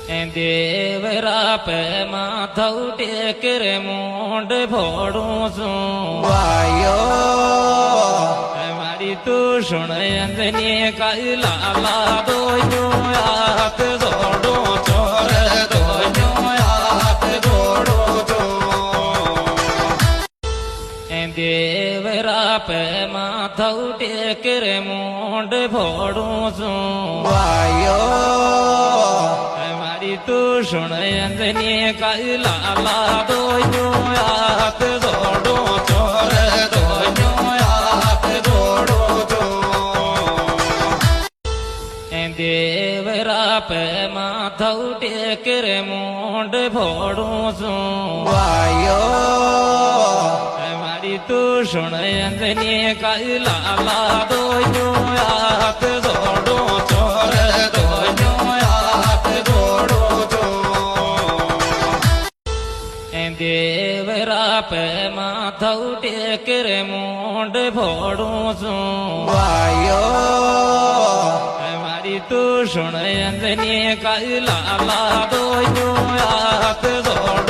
Devara pay માથવ taker મોંડ ભોડું છું વાયો મારી તું સુણ અંજની કાઈ લાલા દોયો હાથ જોડો ચોર દોયો હાથ જોડો છો દેવરા પે માથવ ટેકર મોંડ ભોડું છું વાયો તું સુણ અંજની કાઈ લાલા દોયો હાથ જોડો ચોર દોયો હાથ જોડો છો દેવરા પે માથવ ટેકર મોંડ ભોડું છું વાયો મારી તું સુણ અંજની કાઈ લાલા દોયો હાથ જોડો ચોર દોયો હાથ જોડો દેવરા પે માથવ ટેકર મોંડ ભોડું છું વાયો મારી તું સુણ અંજની કાઈ લાલા દોયો હાથ જોડો